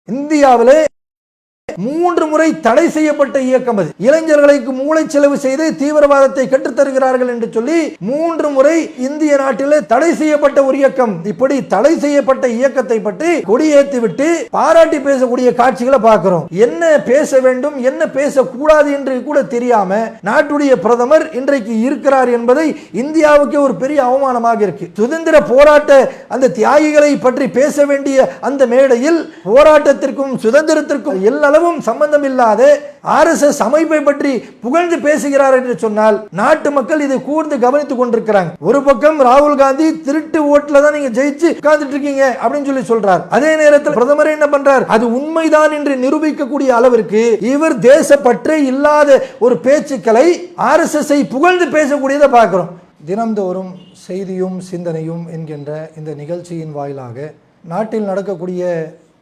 இந்தியாவிலே 3 முறை தடை செய்யப்பட்ட இயக்கம் அது. இளைஞர்களுக்கு மூளை செலவு செய்து தீவிரவாதத்தை கற்றுத்தருகிறார்கள் என்று சொல்லி 3 முறை இந்திய நாட்டில் தடை செய்யப்பட்ட ஒரு இயக்கம். இப்படி தடை செய்யப்பட்ட இயக்கத்தை பற்றி கொடியேற்றி விட்டு பாராட்டி பேசக்கூடிய காட்சிகளை பார்க்கிறோம். என்ன பேச வேண்டும் என்ன பேசக்கூடாது என்று கூட தெரியாம நாட்டுடைய பிரதமர் இன்றைக்கு இருக்கிறார் என்பதை இந்தியாவுக்கு ஒரு பெரிய அவமானமாக இருக்கு. சுதந்திர போராட்ட அந்த தியாகிகளை பற்றி பேச வேண்டிய அந்த மேடையில் போராட்டத்திற்கும் சுதந்திரத்திற்கும் எல்லளவும் சம்பந்தம் இல்லாத RSS அமைப்பை பற்றி புகழ்ந்து பேசுகிறார் என்று சொன்னால் நாட்டு மக்கள் இதை கூர்ந்து கவனித்துக் கொண்டிருக்கிறாங்க. ஒரு பக்கம் ராகுல் காந்தி திருட்டு ஓட்டுல தான் நீங்க ஜெயிச்சு உட்கார்ந்துட்டு இருக்கீங்க அப்படின்னு சொல்லி சொல்றார். அதே நேரத்தில் பிரதமர் என்ன பண்றார்? அது உண்மைதான் என்று நிரூபிக்கக்கூடிய அளவிற்கு இவர் தேசப்பற்றே இல்லாத ஒரு பேச்சுக்களை RSS புகழ்ந்து பேசக்கூடியதை பார்க்கிறோம். தினம்தோறும் செய்தியும் சிந்தனையும் என்கின்ற இந்த நிகழ்ச்சியின் வாயிலாக நாட்டில் நடக்கக்கூடிய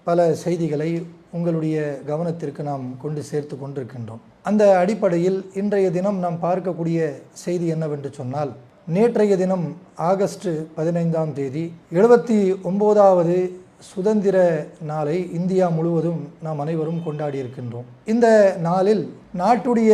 பல செய்திகளை உங்களுடைய கவனத்திற்கு நாம் கொண்டு சேர்த்து கொண்டிருக்கின்றோம். அந்த அடிப்படையில் இன்றைய தினம் நாம் பார்க்கக்கூடிய செய்தி என்னவென்று சொன்னால், நேற்றைய தினம் ஆகஸ்ட் 15ஆம் தேதி 79வது சுதந்திர நாளை இந்தியா முழுவதும் நாம் அனைவரும் கொண்டாடி இருக்கின்றோம். இந்த நாளில் நாட்டுடைய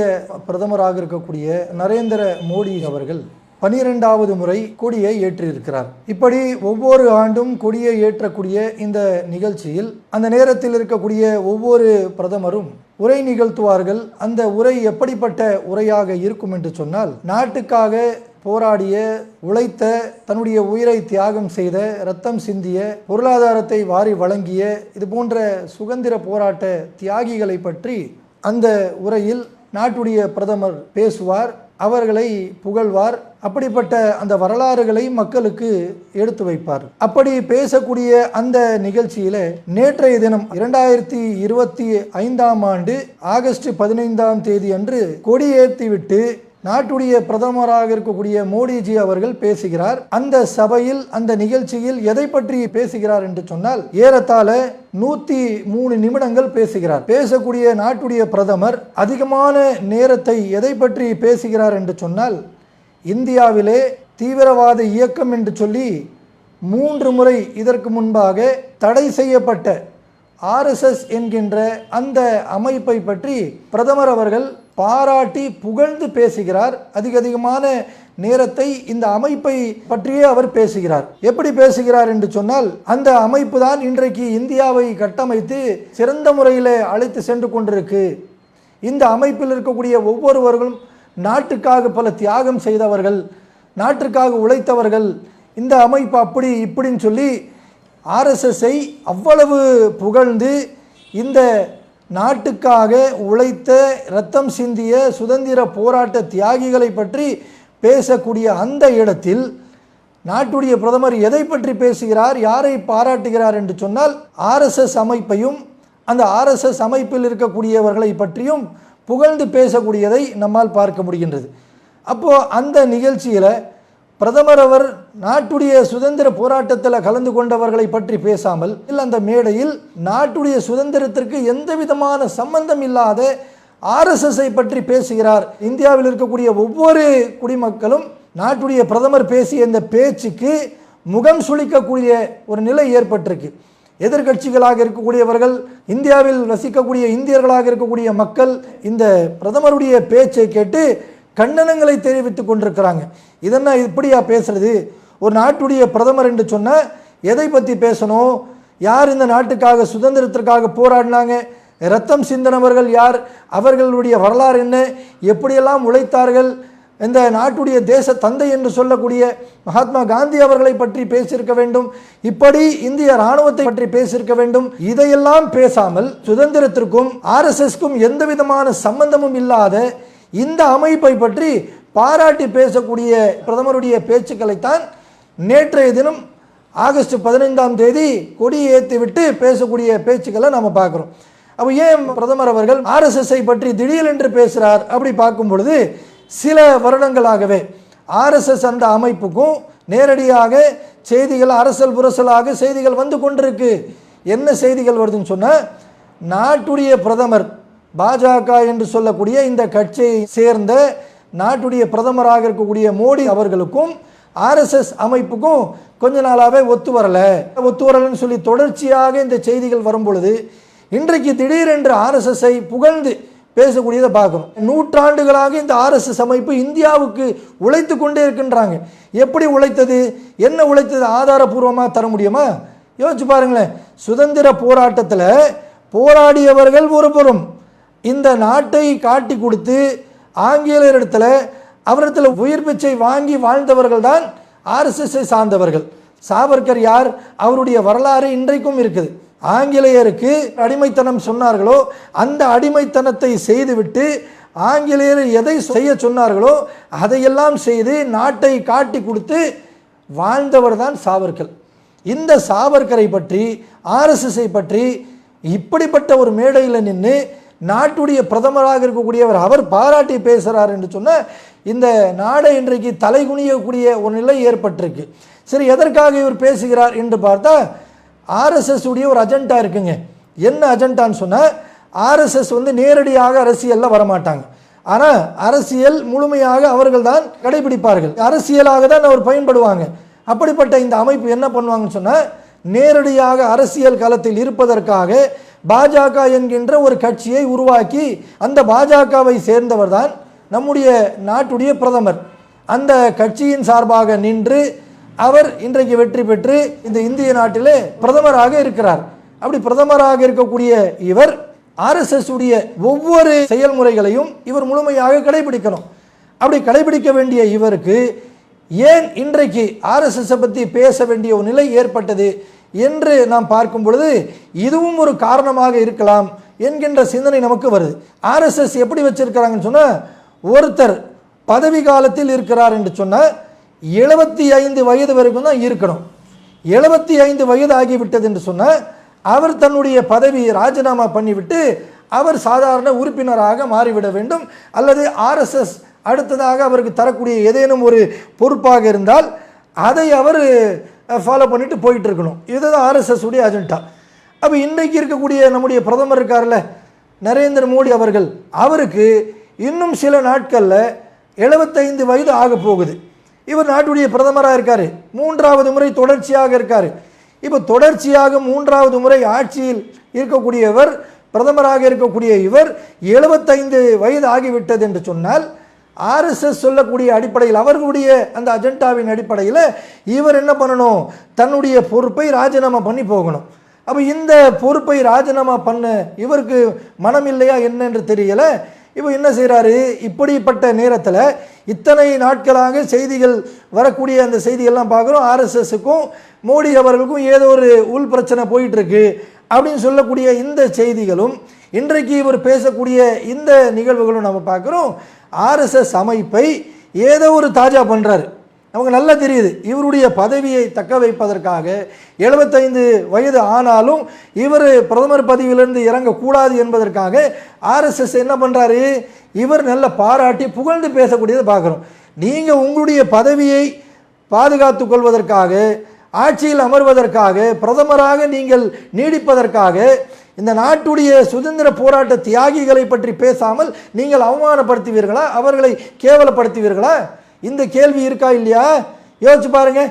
பிரதமராக இருக்கக்கூடிய நரேந்திர மோடி அவர்கள் 12வது முறை கொடியை ஏற்றிருக்கிறார். இப்படி ஒவ்வொரு ஆண்டும் கொடியை ஏற்றக்கூடிய இந்த நிகழ்ச்சியில் அந்த நேரத்தில் இருக்கக்கூடிய ஒவ்வொரு பிரதமரும் உரை நிகழ்த்துவார்கள். அந்த உரை எப்படிப்பட்ட உரையாக இருக்கும் என்று சொன்னால், நாட்டுக்காக போராடிய, உழைத்த, தன்னுடைய உயிரை தியாகம் செய்த, இரத்தம் சிந்திய, பொருளாதாரத்தை வாரி வழங்கிய இது போன்ற சுதந்திர போராட்ட தியாகிகளை பற்றி அந்த உரையில் நாட்டுடைய பிரதமர் பேசுவார், அவர்களை புகழ்வார். அப்படிப்பட்ட அந்த வரலாறுகளை மக்களுக்கு எடுத்து வைப்பார். அப்படி பேசக்கூடிய அந்த நிகழ்ச்சியில நேற்றைய தினம் 2025ஆம் ஆண்டு ஆகஸ்ட் 15ஆம் தேதி அன்று கொடியேற்றிவிட்டு நாட்டுடைய பிரதமராக இருக்கக்கூடிய மோடிஜி அவர்கள் பேசுகிறார். அந்த சபையில் அந்த நிகழ்ச்சியில் எதை பற்றி பேசுகிறார் என்று சொன்னால், ஏறத்தாழ 103 நிமிடங்கள் பேசுகிறார். பேசக்கூடிய நாட்டுடைய பிரதமர் அதிகமான நேரத்தை எதை பற்றி பேசுகிறார் என்று சொன்னால், இந்தியாவிலே தீவிரவாத இயக்கம் என்று சொல்லி 3 முறை இதற்கு முன்பாக தடை செய்யப்பட்ட RSS என்கின்ற அந்த அமைப்பை பற்றி பிரதமர் அவர்கள் பாராட்டி புகழ்ந்து பேசுகிறார். அதிகமான நேரத்தை இந்த அமைப்பை பற்றியே அவர் பேசுகிறார். எப்படி பேசுகிறார் என்று சொன்னால், அந்த அமைப்பு தான் இன்றைக்கு இந்தியாவை கட்டமைத்து சிறந்த முறையில் அழைத்து சென்று கொண்டிருக்கு. இந்த அமைப்பில் இருக்கக்கூடிய ஒவ்வொருவர்களும் நாட்டுக்காக பல தியாகம் செய்தவர்கள், நாட்டுக்காக உழைத்தவர்கள். இந்த அமைப்பு அப்படி இப்படின்னு சொல்லி RSSஐ அவ்வளவு புகழ்ந்து இந்த நாட்டுக்காக உழைத்த, இரத்தம் சிந்திய சுதந்திர போராட்ட தியாகிகளை பற்றி பேசக்கூடிய அந்த இடத்தில் நாட்டுடைய பிரதமர் எதை பற்றி பேசுகிறார், யாரை பாராட்டுகிறார் என்று சொன்னால், RSS அமைப்பையும் அந்த RSS அமைப்பில் இருக்கக்கூடியவர்களை பற்றியும் புகழ்ந்து பேசக்கூடியதை நம்மால் பார்க்க முடிகின்றது. அப்போது அந்த நிகழ்ச்சியில் பிரதமர் அவர் நாட்டுடைய சுதந்திர போராட்டத்தில் கலந்து கொண்டவர்களை பற்றி பேசாமல், அந்த மேடையில் நாட்டுடைய சுதந்திரத்திற்கு எந்த விதமான சம்பந்தம் இல்லாத RSSஐ பற்றி பேசுகிறார். இந்தியாவில் இருக்கக்கூடிய ஒவ்வொரு குடிமக்களும் நாட்டுடைய பிரதமர் பேசிய இந்த பேச்சுக்கு முகம் சுளிக்கக்கூடிய ஒரு நிலை ஏற்பட்டிருக்கு. எதிர்கட்சிகளாக இருக்கக்கூடியவர்கள், இந்தியாவில் வசிக்கக்கூடிய இந்தியர்களாக இருக்கக்கூடிய மக்கள் இந்த பிரதமருடைய பேச்சை கேட்டு கண்டனங்களை தெரிவித்துக் கொண்டிருக்கிறாங்க. இதெல்லாம் இப்படியா பேசுறது? ஒரு நாட்டுடைய பிரதமர் என்று சொன்னால் எதை பற்றி பேசணும்? யார் இந்த நாட்டுக்காக சுதந்திரத்திற்காக போராடினாங்க? இரத்தம் சிந்தினவர்கள் யார்? அவர்களுடைய வரலாறு என்ன? எப்படியெல்லாம் உழைத்தார்கள்? இந்த நாட்டுடைய தேச தந்தை என்று சொல்லக்கூடிய மகாத்மா காந்தி அவர்களை பற்றி பேசியிருக்க வேண்டும். இப்படி இந்திய இராணுவத்தை பற்றி பேசியிருக்க வேண்டும். இதையெல்லாம் பேசாமல் சுதந்திரத்திற்கும் RSSக்கும் எந்த விதமான சம்பந்தமும் இல்லாத இந்த அமைப்பை பற்றி பாராட்டி பேசக்கூடிய பிரதமருடைய பேச்சுக்களைத்தான் நேற்றைய தினம் ஆகஸ்ட் 15ஆம் தேதி கொடியேற்றி விட்டு பேசக்கூடிய பேச்சுக்களை நம்ம பார்க்குறோம். அப்போ ஏன் பிரதமர் அவர்கள் RSSஐ பற்றி திடீரென்று பேசுகிறார்? அப்படி பார்க்கும் பொழுது சில வருடங்களாகவே RSS அந்த அமைப்புக்கும் நேரடியாக செய்திகள் அரசல் புரசலாக செய்திகள் வந்து கொண்டிருக்கு. என்ன செய்திகள் வருதுன்னு சொன்னால், நாட்டுடைய பிரதமர் பாஜக என்று சொல்லக்கூடிய இந்த கட்சியை சேர்ந்த நாட்டுடைய பிரதமராக இருக்கக்கூடிய மோடி அவர்களுக்கும் RSS அமைப்புக்கும் கொஞ்ச நாளாகவே ஒத்து வரலன்னு சொல்லி தொடர்ச்சியாக இந்த செய்திகள் வரும் பொழுது இன்றைக்கு திடீரென்று ஆர்எஸ்எஸ்ஐ புகழ்ந்து பேசக்கூடியதை பார்க்கணும். நூற்றாண்டுகளாக இந்த ஆர்எஸ்எஸ் அமைப்பு இந்தியாவுக்கு உழைத்து கொண்டே இருக்கின்றாங்க. எப்படி உழைத்தது, என்ன உழைத்தது, ஆதாரபூர்வமாக தர முடியுமா? யோசிச்சு பாருங்களேன். சுதந்திர போராட்டத்தில் போராடியவர்கள் ஒருபுறம், இந்த நாட்டை காட்டி கொடுத்து ஆங்கிலேயரிடத்தில் அவரிடத்தில் உயிர் பிச்சை வாங்கி வாழ்ந்தவர்கள் தான் ஆர்எஸ்எஸ்ஐ சார்ந்தவர்கள். சாவர்கர் யார், அவருடைய வரலாறு இன்றைக்கும் இருக்குது. ஆங்கிலேயருக்கு அடிமைத்தனம் சொன்னார்களோ அந்த அடிமைத்தனத்தை செய்துவிட்டு ஆங்கிலேயர் எதை செய்ய சொன்னார்களோ அதையெல்லாம் செய்து நாட்டை காட்டி கொடுத்து வாழ்ந்தவர் தான் சாவர்கர். இந்த சாவர்கரை பற்றி, ஆர்எஸ்எஸ்ஐ பற்றி இப்படிப்பட்ட ஒரு மேடையில் நின்று நாட்டுடைய பிரதமராக இருக்கக்கூடியவர் அவர் பாராட்டி பேசுகிறார் என்று சொன்ன இந்த நாடை இன்றைக்கு தலைகுனியக்கூடிய ஒரு நிலை ஏற்பட்டிருக்கு. சரி, எதற்காக இவர் பேசுகிறார் என்று பார்த்தா ஆர்எஸ்எஸ் உடைய ஒரு அஜெண்டா இருக்குங்க. என்ன அஜெண்டான்னு சொன்னால், ஆர்எஸ்எஸ் நேரடியாக அரசியலில் வரமாட்டாங்க. ஆனால் அரசியல் முழுமையாக அவர்கள் தான் கடைபிடிப்பார்கள். அரசியலாக தான் அவர் பயன்படுவாங்க. அப்படிப்பட்ட இந்த அமைப்பு என்ன பண்ணுவாங்கன்னு சொன்னால், நேரடியாக அரசியல் களத்தில் இருப்பதற்காக பாஜக என்கின்ற ஒரு கட்சியை உருவாக்கி அந்த பாஜகவை சேர்ந்தவர் தான் நம்முடைய நாட்டுடைய பிரதமர். அந்த கட்சியின் சார்பாக நின்று அவர் இன்றைக்கு வெற்றி பெற்று இந்த இந்திய நாட்டிலே பிரதமராக இருக்கிறார். அப்படி பிரதமராக இருக்கக்கூடிய இவர் ஆர்எஸ்எஸ் உடைய ஒவ்வொரு செயல்முறைகளையும் இவர் முழுமையாக கடைபிடிக்கணும். அப்படி கடைபிடிக்க வேண்டிய இவருக்கு ஏன் இன்றைக்கு ஆர்எஸ்எஸ் பற்றி பேச வேண்டிய ஒரு நிலை ஏற்பட்டது என்று நாம் பார்க்கும் பொழுது இதுவும் ஒரு காரணமாக இருக்கலாம் என்கின்ற சிந்தனை நமக்கு வருது. ஆர்எஸ்எஸ் எப்படி வச்சிருக்கிறாங்கன்னு சொன்னால், ஒருத்தர் பதவி காலத்தில் இருக்கிறார் என்று சொன்னால் 75 வயது வரைக்கும் தான் இருக்கணும். 75 வயது ஆகிவிட்டது என்று சொன்னால் அவர் தன்னுடைய பதவியை ராஜினாமா பண்ணிவிட்டு அவர் சாதாரண உறுப்பினராக மாறிவிட வேண்டும். அல்லது ஆர்எஸ்எஸ் அடுத்ததாக அவருக்கு தரக்கூடிய ஏதேனும் ஒரு பொறுப்பாக இருந்தால் அதை அவர் ஃபாலோ பண்ணிட்டு போயிட்டு இருக்கணும். இதுதான் ஆர்எஸ்எஸ் உடைய அஜெண்டா. அப்போ இன்றைக்கு இருக்கக்கூடிய நம்முடைய பிரதமர் இருக்கார்ல நரேந்திர மோடி அவர்கள், அவருக்கு இன்னும் சில நாட்களில் 75 வயது ஆக போகுது. இவர் நாட்டுடைய பிரதமராக இருக்கார், 3வது முறை தொடர்ச்சியாக இருக்கார். இப்போ தொடர்ச்சியாக 3வது முறை ஆட்சியில் இருக்கக்கூடியவர், பிரதமராக இருக்கக்கூடிய இவர் 75 வயது ஆகிவிட்டது என்று சொன்னால், ஆர்எஸ்எஸ் சொல்லக்கூடிய அடிப்படையில், அவர்களுடைய அந்த அஜெண்டாவின் அடிப்படையில் இவர் என்ன பண்ணணும், தன்னுடைய பொறுப்பை ராஜினாமா பண்ணி போகணும். அப்போ இந்த பொறுப்பை ராஜினாமா பண்ண இவருக்கு மனம் இல்லையா என்னென்று தெரியலை. இப்போ என்ன செய்கிறாரு, இப்படிப்பட்ட நேரத்தில் இத்தனை நாட்களாக செய்திகள் வரக்கூடிய அந்த செய்திகள்லாம் பார்க்குறோம், ஆர்எஸ்எஸ்ஸுக்கும் மோடி அவர்களுக்கும் ஏதோ ஒரு உள் பிரச்சனை போயிட்டுருக்கு அப்படின்னு சொல்லக்கூடிய இந்த செய்திகளும் இன்றைக்கு இவர் பேசக்கூடிய இந்த நிகழ்வுகளும் நம்ம பார்க்குறோம். ஆர்எஸ்எஸ் அமைப்பை ஏதோ ஒரு தாஜா பண்ணுறாரு. நமக்கு நல்லா தெரியுது, இவருடைய பதவியை தக்க வைப்பதற்காக 75 வயது ஆனாலும் இவர் பிரதமர் பதவியிலிருந்து இறங்கக்கூடாது என்பதற்காக ஆர்எஸ்எஸ் என்ன பண்ணுறாரு, இவர் நல்ல பாராட்டி புகழ்ந்து பேசக்கூடியதை பார்க்குறோம். நீங்கள் உங்களுடைய பதவியை பாதுகாத்து கொள்வதற்காக, ஆட்சியில் அமர்வதற்காக, பிரதமராக நீங்கள் நீடிப்பதற்காக இந்த நாட்டுடைய சுதந்திர போராட்ட தியாகிகளை பற்றி பேசாமல் நீங்கள் அவமானப்படுத்துவீர்களா, அவர்களை கேவலப்படுத்துவீர்களா? இந்த கேள்வி இருக்கா இல்லையா? யோசிச்சு பாருங்க.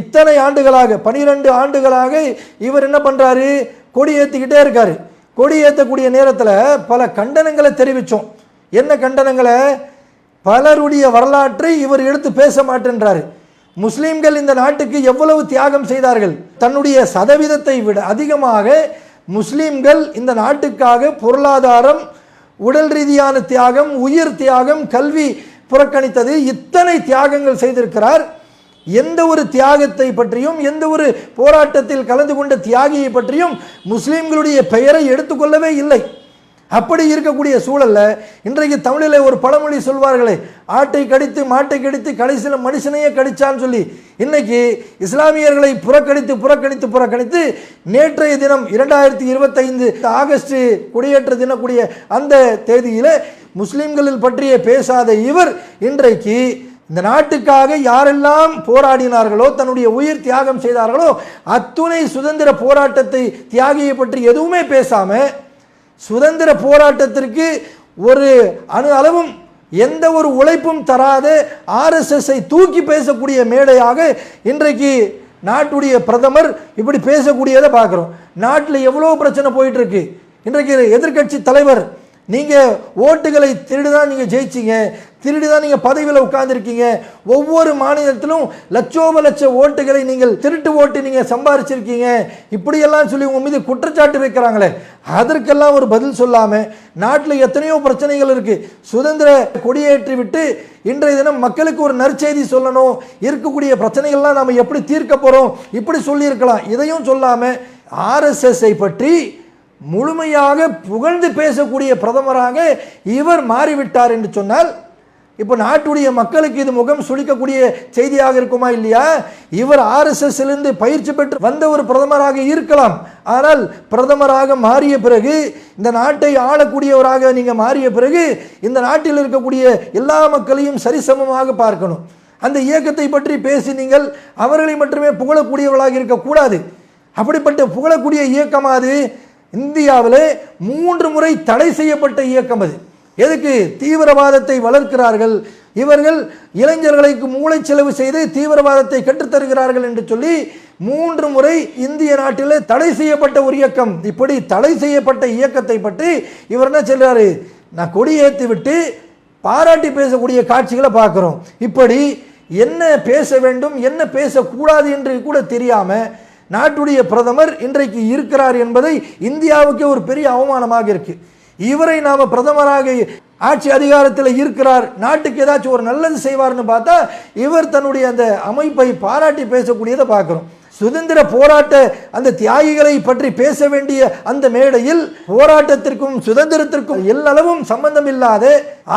இத்தனை ஆண்டுகளாக 12 ஆண்டுகளாக இவர் என்ன பண்றாரு, கொடி ஏற்றிக்கிட்டே இருக்காரு. கொடி ஏற்றக்கூடிய நேரத்தில் பல கண்டனங்களை தெரிவித்தோம். என்ன கண்டனங்களை? பலருடைய வரலாற்றை இவர் எடுத்து பேச மாட்டேன்றாரு. முஸ்லீம்கள் இந்த நாட்டுக்கு எவ்வளவு தியாகம் செய்தார்கள், தன்னுடைய சதவீதத்தை விட அதிகமாக முஸ்லீம்கள் இந்த நாட்டுக்காக பொருளாதாரம், உடல் ரீதியான தியாகம், உயிர் தியாகம், கல்வி புறக்கணித்தது, இத்தனை தியாகங்கள் செய்திருக்கிறார். எந்த ஒரு தியாகத்தை பற்றியும், எந்த ஒரு போராட்டத்தில் கலந்து கொண்ட தியாகியை பற்றியும் முஸ்லீம்களுடைய பெயரை எடுத்துக்கொள்ளவே இல்லை. அப்படி இருக்கக்கூடிய சூழல்ல இன்றைக்கு தமிழில் ஒரு பழமொழி சொல்வார்களே, ஆட்டை கடித்து மாட்டை கடித்து கடைசியில் மனுஷனையே கடிச்சான்னு சொல்லி, இன்னைக்கு இஸ்லாமியர்களை புறக்கணித்து புறக்கணித்து புறக்கணித்து நேற்றைய தினம் 2025 ஆகஸ்ட் குடியேற்ற தினக்கூடிய அந்த தேதியில் முஸ்லிம்களில் பற்றிய பேசாத இவர் இன்றைக்கு இந்த நாட்டுக்காக யாரெல்லாம் போராடினார்களோ, தன்னுடைய உயிர் தியாகம் செய்தார்களோ அத்துணை சுதந்திர போராட்டத்தை தியாகியை பற்றி எதுவுமே பேசாம, சுதந்திர போராட்டத்திற்கு ஒரு அணு அளவும் எந்த ஒரு உழைப்பும் தராத ஆர்எஸ்எஸ்ஐ தூக்கி பேசக்கூடிய மேடையாக இன்றைக்கு நாட்டுடைய பிரதமர் இப்படி பேசக்கூடியதை பார்க்குறோம். நாட்டில் எவ்வளோ பிரச்சனை போயிட்டு இருக்கு. இன்றைக்கு எதிர்க்கட்சி தலைவர், நீங்கள் ஓட்டுகளை திருடுதான் நீங்கள் ஜெயிச்சிங்க, திருடுதான் நீங்கள் பதவியில் உட்கார்ந்துருக்கீங்க, ஒவ்வொரு மாநிலத்திலும் லட்சோப லட்ச ஓட்டுகளை நீங்கள் திருட்டு ஓட்டு நீங்கள் சம்பாரிச்சிருக்கீங்க, இப்படியெல்லாம் சொல்லி உங்கள் மீது குற்றச்சாட்டு வைக்கிறாங்களே, அதற்கெல்லாம் ஒரு பதில் சொல்லாமல் நாட்டில் எத்தனையோ பிரச்சனைகள் இருக்குது, சுதந்திர கொடியேற்றி விட்டு இன்றைய தினம் மக்களுக்கு ஒரு நற்செய்தி சொல்லணும், இருக்கக்கூடிய பிரச்சனைகள்லாம் நாம் எப்படி தீர்க்க போகிறோம் இப்படி சொல்லியிருக்கலாம். இதையும் சொல்லாமல் ஆர்எஸ்எஸ்ஐ பற்றி முழுமையாக புகழ்ந்து பேசக்கூடிய பிரதமராக இவர் மாறிவிட்டார் என்று சொன்னால், இப்போ நாட்டுடைய மக்களுக்கு இது முகம் சுளிக்கக்கூடிய செய்தியாக இருக்குமா இல்லையா? இவர் ஆர்எஸ்எஸ்லிருந்து பயிற்சி பெற்று வந்த ஒரு பிரதமராக இருக்கலாம். ஆனால் பிரதமராக மாறிய பிறகு, இந்த நாட்டை ஆளக்கூடியவராக நீங்கள் மாறிய பிறகு, இந்த நாட்டில் இருக்கக்கூடிய எல்லா மக்களையும் சரிசமமாக பார்க்கணும். அந்த இயக்கத்தை பற்றி பேசி நீங்கள் அவர்களை மட்டுமே புகழக்கூடியவர்களாக இருக்கக்கூடாது. அப்படிப்பட்ட புகழக்கூடிய இயக்கம் அது இந்தியாவில் 3 முறை தடை செய்யப்பட்ட இயக்கம். அது எதுக்கு? தீவிரவாதத்தை வளர்க்கிறார்கள் இவர்கள், இளைஞர்களுக்கு மூளை செலவு செய்து தீவிரவாதத்தை கற்றுத்தருகிறார்கள் என்று சொல்லி 3 முறை இந்திய நாட்டில் தடை செய்யப்பட்ட ஒரு இயக்கம். இப்படி தடை செய்யப்பட்ட இயக்கத்தை பற்றி இவர் என்ன சொல்றாரு? நான் கொடி ஏற்றி விட்டு பாராட்டி பேசக்கூடிய காட்சிகளை பார்க்கிறோம். இப்படி என்ன பேச வேண்டும் என்ன பேசக்கூடாது என்று கூட தெரியாம நாட்டுடைய பிரதமர் இன்றைக்கு இருக்கிறார் என்பதை இந்தியாவுக்கு ஒரு பெரிய அவமானமாக இருக்கு. இவரை நாம பிரதமராக ஆட்சி அதிகாரத்தில் இருக்கிறார், நாட்டுக்கு ஏதாச்சும் ஒரு நல்லது செய்வார்னு பார்த்தா இவர் தன்னுடைய அந்த அமைப்பை பாராட்டி பேசக்கூடியதை பார்க்கிறோம். சுதந்திர போராட்ட அந்த தியாகிகளை பற்றி பேச வேண்டிய அந்த மேடையில் போராட்டத்திற்கும் சுதந்திரத்திற்கும் எல்லளவும் சம்பந்தம் இல்லாத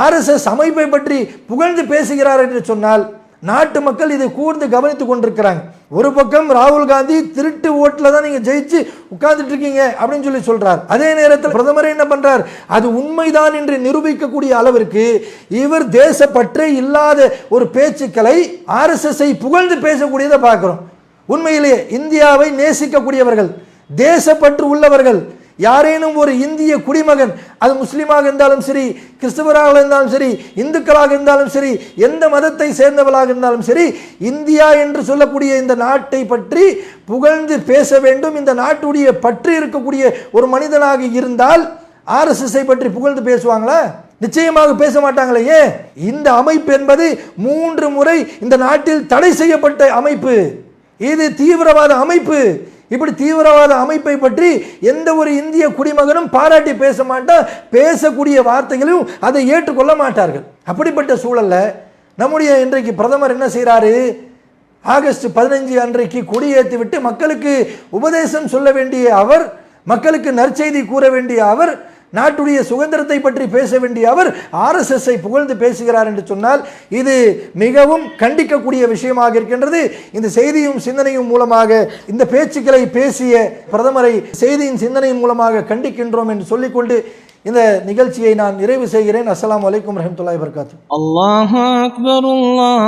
ஆர்எஸ்எஸ் அமைப்பை பற்றி புகழ்ந்து பேசுகிறார் என்று சொன்னால் நாட்டு மக்கள் இதை கூர்ந்து கவனித்துக் கொண்டிருக்கிறாங்க. ஒரு பக்கம் ராகுல் காந்தி திருட்டு ஓட்டுல தான் நீங்க ஜெயிச்சு உட்கார்ந்துட்டு இருக்கீங்க அப்படின்னு சொல்லி சொல்றார். அதே நேரத்தில் பிரதமர் என்ன பண்றார்? அது உண்மைதான் என்று நிரூபிக்கக்கூடிய அளவிற்கு இவர் தேசப்பற்றே இல்லாத ஒரு பேச்சுக்களை ஆர்எஸ்எஸ்ஐ புகழ்ந்து பேசக்கூடியதை பார்க்கிறோம். உண்மையிலேயே இந்தியாவை நேசிக்கக்கூடியவர்கள், தேசப்பற்று உள்ளவர்கள், யாரேனும் ஒரு இந்திய குடிமகன், அது முஸ்லீமாக இருந்தாலும் சரி, கிறிஸ்தவராக இருந்தாலும் சரி, இந்துக்களாக இருந்தாலும் சரி, எந்த மதத்தை சேர்ந்தவர்களாக இருந்தாலும் சரி, இந்தியா என்று சொல்லக்கூடிய இந்த நாட்டை பற்றி புகழ்ந்து பேச வேண்டும். இந்த நாட்டுடைய பற்று இருக்கக்கூடிய ஒரு மனிதனாக இருந்தால் ஆர்எஸ்எஸ்ஐ பற்றி புகழ்ந்து பேசுவாங்களா? நிச்சயமாக பேச மாட்டாங்களே. இந்த அமைப்பு என்பது 3 முறை இந்த நாட்டில் தடை செய்யப்பட்ட அமைப்பு. இது தீவிரவாத அமைப்பு. இப்படி தீவிரவாத அமைப்பை பற்றி எந்த ஒரு இந்திய குடிமகனும் பாராட்டி பேச மாட்டார், பேசக்கூடிய வார்த்தைகளையும் அதை ஏற்றுக்கொள்ள மாட்டார்கள். அப்படிப்பட்ட சூழல்ல நம்முடைய இன்றைக்கு பிரதமர் என்ன செய்கிறாரு? ஆகஸ்ட் 15 அன்றைக்கு கொடியேற்றி விட்டு மக்களுக்கு உபதேசம் சொல்ல வேண்டிய அவர், மக்களுக்கு நற்செய்தி கூற வேண்டிய அவர், நாட்டுடைய சுதந்திரத்தை பற்றி பேச வேண்டிய அவர் ஆர்எஸ்எஸ்ஐ புகழ்ந்து பேசுகிறார் என்று சொன்னால் இது மிகவும் கண்டிக்கக்கூடிய விஷயமாக இருக்கின்றது. இந்த செய்தியும் சிந்தனையும் மூலமாக இந்த பேச்சுக்களை பேசிய பிரதமரை செய்தியின் சிந்தனையின் மூலமாக கண்டிக்கின்றோம் என்று சொல்லிக்கொண்டு இந்த நிகழ்ச்சியை நான் நிறைவு செய்கிறேன். அஸ்ஸலாமு அலைக்கும் வரஹ்மத்துல்லாஹி வபரகாத்துஹு. அல்லாஹு அக்பர். அல்லாஹ்